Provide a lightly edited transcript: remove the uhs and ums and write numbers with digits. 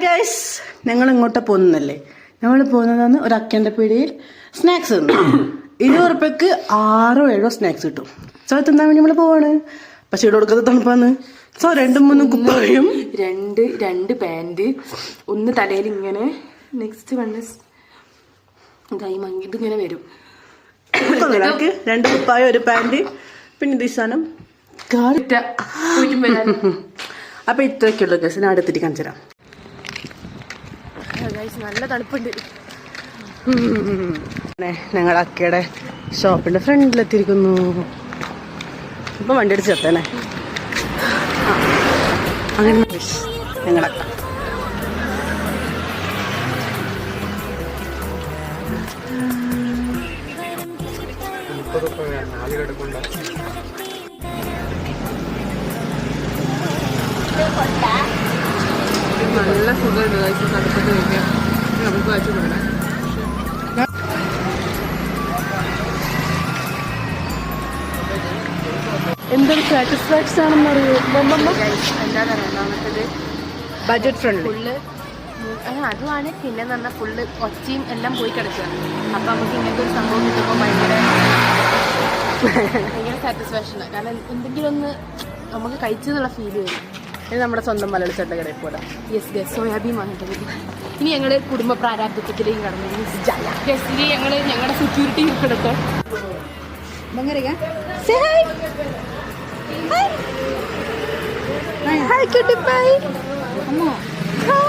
Guys, ഞങ്ങൾ ഇങ്ങോട്ട് പോകുന്നല്ലേ. ഞങ്ങൾ പോകുന്നതാണ് ഒരു അക്കൻ്റെ പീടികയിൽ സ്നാക്സ് ഉണ്ട്. 20 ഉറുപ്പ്യക്ക് 6 or 7 സ്നാക്സ് കിട്ടും. സോ തിന്നാൻ വേണ്ടി നമ്മൾ പോവാണ്. പക്ഷെ ഇവിടെ കൊടുക്കാത്ത തണുപ്പാന്ന്. സോ 2-3 കുപ്പായും രണ്ട് പാൻറ്, ഒന്ന് തലയിൽ ഇങ്ങനെ, നെക്സ്റ്റ് വണ് ഇതിങ്ങനെ വരും. 2 കുപ്പായം, 1 പാൻറ്, പിന്നെ ഇത് സാധനം അപ്പൊ ഇത്രയൊക്കെയുള്ളൂ ഗൈസ്. ഞാൻ അടുത്തിട്ട് കാണിച്ചു തരാം. നല്ല തണുപ്പുണ്ട്. ഞങ്ങൾ അക്കയുടെ ഷോപ്പിന്റെ ഫ്രണ്ടിലെത്തിയിരിക്കുന്നു. ഇപ്പൊ വണ്ടി അടിച്ച് ചേർത്തേനെ. അങ്ങനെ ഞങ്ങളക്ക നല്ല സുഖമുണ്ട് തണുപ്പത്ത് കഴിക്കാൻ. നമുക്ക് വായിച്ചു കൊടുക്കാം. എന്തൊരു സാറ്റിസ്ഫാക്ഷൻ ആണെന്ന് അറിയോ? എന്താണെന്നറിയാമത് ബഡ്ജറ്റ് ഫ്രണ്ട്ലി ഫുള്ള് അതുമാണ്. പിന്നെ പറഞ്ഞാൽ ഫുള്ള് ഒച്ചയും എല്ലാം പോയി കിടക്കുക. അപ്പം നമുക്ക് ഇങ്ങനത്തെ ഒരു സംഭവം കിട്ടുമ്പോൾ ഭയങ്കര സാറ്റിസ്ഫാക്ഷനാണ്. കാരണം എന്തെങ്കിലും ഒന്ന് നമുക്ക് കഴിച്ചെന്നുള്ള ഫീൽ വരും. ഇത് നമ്മുടെ സ്വന്തം മലയാളി ചട്ടക്കടയിൽ പോലെ. യെസ് ഗസ്, സോയാബീൻ വാങ്ങിയിട്ട് ഇനി ഞങ്ങൾ കുടുംബ പ്രാരാബ്ദത്തിലേക്ക് കടന്നു. യെസ്, ഇനി ഞങ്ങളുടെ security ഇരിക്കടത്തെ Hi, cutie pie. Hi.